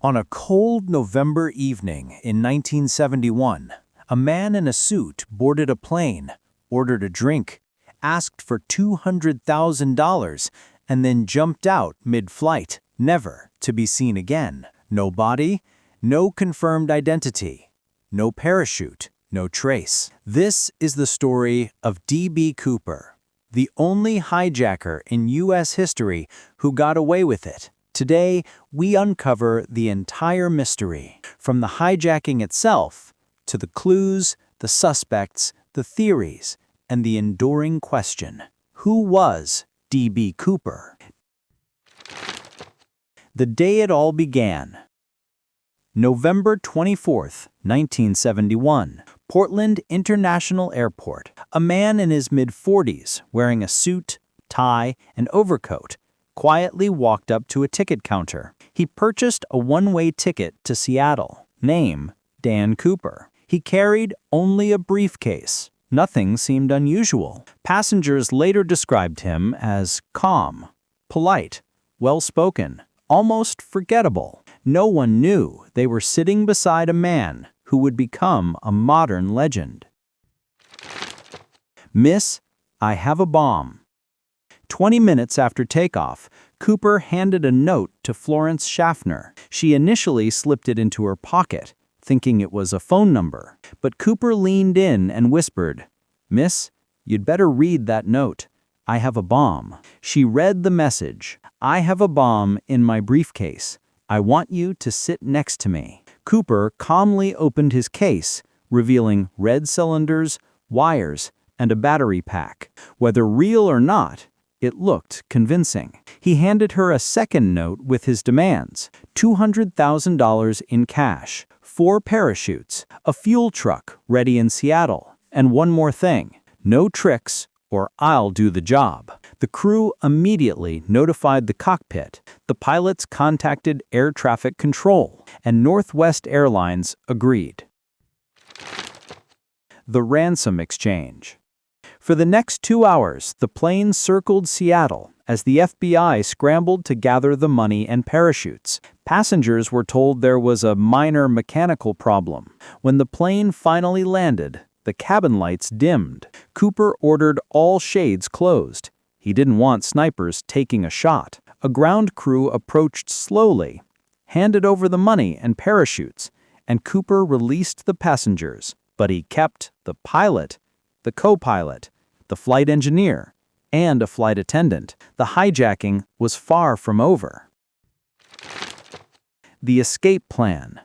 On a cold November evening in 1971, a man in a suit boarded a plane, ordered a drink, asked for $200,000, and then jumped out mid-flight, never to be seen again. No body, no confirmed identity, no parachute, no trace. This is the story of D.B. Cooper, the only hijacker in U.S. history who got away with it. Today, we uncover the entire mystery, from the hijacking itself to the clues, the suspects, the theories, and the enduring question: who was D.B. Cooper? The day it all began. November 24th, 1971, Portland International Airport. A man in his mid-40s, wearing a suit, tie, and overcoat, quietly walked up to a ticket counter. He purchased a one-way ticket to Seattle. Name: Dan Cooper. He carried only a briefcase. Nothing seemed unusual. Passengers later described him as calm, polite, well-spoken, almost forgettable. No one knew they were sitting beside a man who would become a modern legend. Miss, I have a bomb. 20 minutes after takeoff, Cooper handed a note to Florence Schaffner. She initially slipped it into her pocket, thinking it was a phone number. But Cooper leaned in and whispered, "Miss, you'd better read that note. I have a bomb." She read the message. "I have a bomb in my briefcase. I want you to sit next to me." Cooper calmly opened his case, revealing red cylinders, wires, and a battery pack. Whether real or not, it looked convincing. He handed her a second note with his demands: $200,000 in cash, 4 parachutes, a fuel truck ready in Seattle, and one more thing: no tricks or I'll do the job. The crew immediately notified the cockpit. The pilots contacted air traffic control, and Northwest Airlines agreed. The ransom exchange. For the next 2 hours, the plane circled Seattle as the FBI scrambled to gather the money and parachutes. Passengers were told there was a minor mechanical problem. When the plane finally landed, the cabin lights dimmed. Cooper ordered all shades closed. He didn't want snipers taking a shot. A ground crew approached slowly, handed over the money and parachutes, and Cooper released the passengers. But he kept the pilot, the co-pilot, the flight engineer, and a flight attendant. The hijacking was far from over. The escape plan.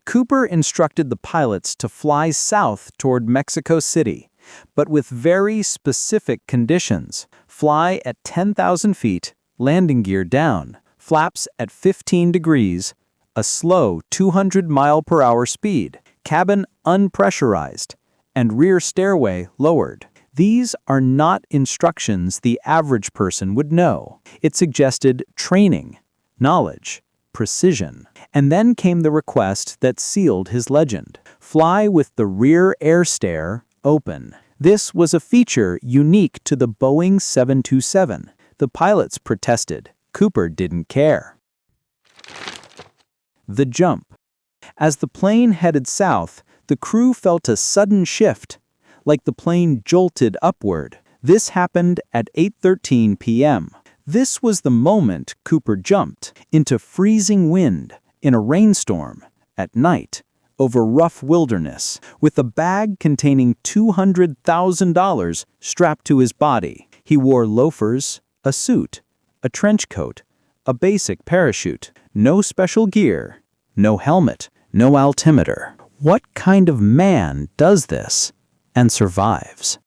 Cooper instructed the pilots to fly south toward Mexico City, but with very specific conditions. Fly at 10,000 feet, landing gear down, flaps at 15 degrees, a slow 200-mile-per-hour speed, cabin unpressurized, and rear stairway lowered. These are not instructions the average person would know. It suggested training, knowledge, precision. And then came the request that sealed his legend: fly with the rear air stair open. This was a feature unique to the Boeing 727. The pilots protested. Cooper didn't care. The jump. As the plane headed south, the crew felt a sudden shift, like the plane jolted upward. This happened at 8:13 p.m. This was the moment Cooper jumped into freezing wind, in a rainstorm, at night, over rough wilderness, with a bag containing $200,000 strapped to his body. He wore loafers, a suit, a trench coat, a basic parachute, no special gear, no helmet, no altimeter. What kind of man does this and survives?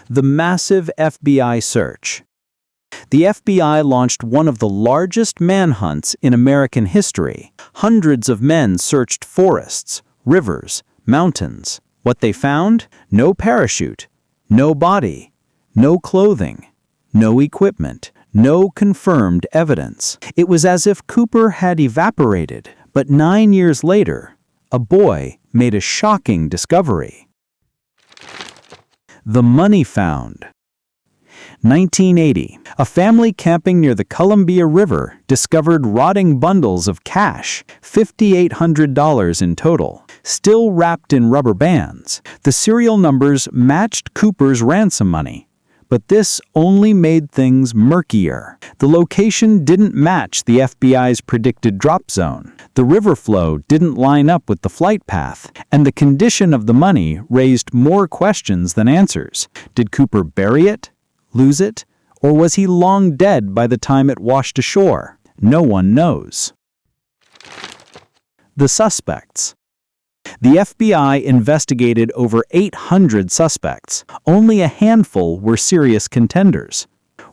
The massive FBI search. The FBI launched one of the largest manhunts in American history. Hundreds of men searched forests, rivers, mountains. What they found? No parachute, no body, no clothing, no equipment, no confirmed evidence. It was as if Cooper had evaporated. But 9 years later, a boy made a shocking discovery. The money found. 1980. A family camping near the Columbia River discovered rotting bundles of cash, $5,800 in total, still wrapped in rubber bands. The serial numbers matched Cooper's ransom money. But this only made things murkier. The location didn't match the FBI's predicted drop zone. The river flow didn't line up with the flight path, and the condition of the money raised more questions than answers. Did Cooper bury it, lose it, or was he long dead by the time it washed ashore? No one knows. The suspects. The FBI investigated over 800 suspects. Only a handful were serious contenders.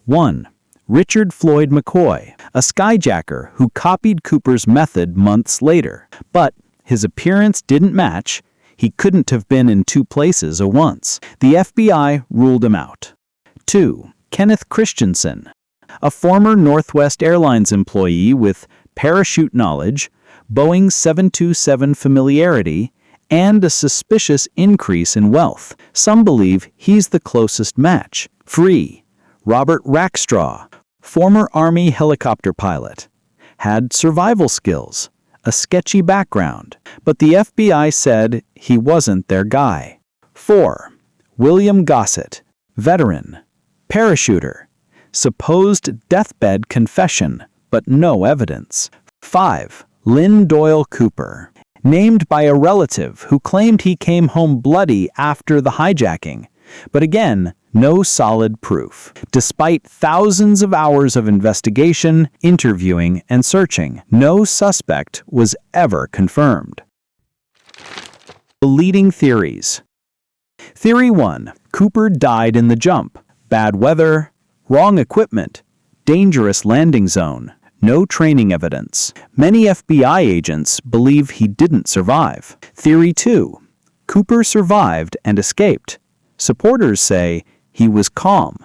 1. Richard Floyd McCoy, a skyjacker who copied Cooper's method months later. But his appearance didn't match. He couldn't have been in two places at once. The FBI ruled him out. 2. Kenneth Christensen, a former Northwest Airlines employee with parachute knowledge, Boeing 727 familiarity, and a suspicious increase in wealth. Some believe he's the closest match. 3. Robert Rackstraw, former Army helicopter pilot, had survival skills, a sketchy background, but the FBI said he wasn't their guy. 4. William Gossett, veteran, parachuter, supposed deathbed confession, but no evidence. 5. Lynn Doyle Cooper, named by a relative who claimed he came home bloody after the hijacking, but again, no solid proof. Despite thousands of hours of investigation, interviewing, and searching, no suspect was ever confirmed. The leading theories. Theory 1. Cooper died in the jump. Bad weather, wrong equipment, dangerous landing zone. No training evidence. Many FBI agents believe he didn't survive. Theory 2. Cooper survived and escaped. Supporters say he was calm,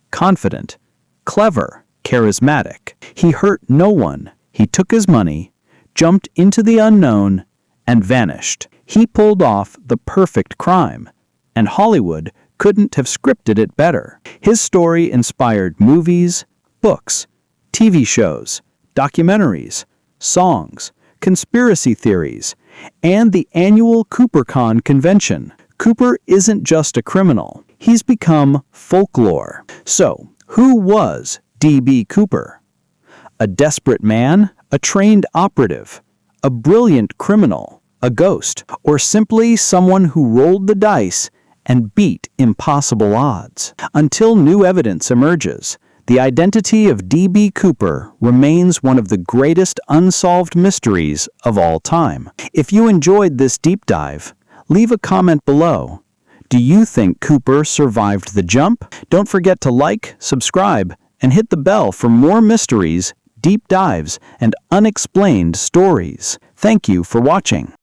confident, clever, charismatic. He hurt no one. He took his money, jumped into the unknown, and vanished. He pulled off the perfect crime, and Hollywood couldn't have scripted it better. His story inspired movies, books, TV shows, documentaries, songs, conspiracy theories, and the annual CooperCon convention. Cooper isn't just a criminal. He's become folklore. So, who was D.B. Cooper? A desperate man? A trained operative? A brilliant criminal? A ghost? Or simply someone who rolled the dice and beat impossible odds? Until new evidence emerges, the identity of D.B. Cooper remains one of the greatest unsolved mysteries of all time. If you enjoyed this deep dive, leave a comment below. Do you think Cooper survived the jump? Don't forget to like, subscribe, and hit the bell for more mysteries, deep dives, and unexplained stories. Thank you for watching.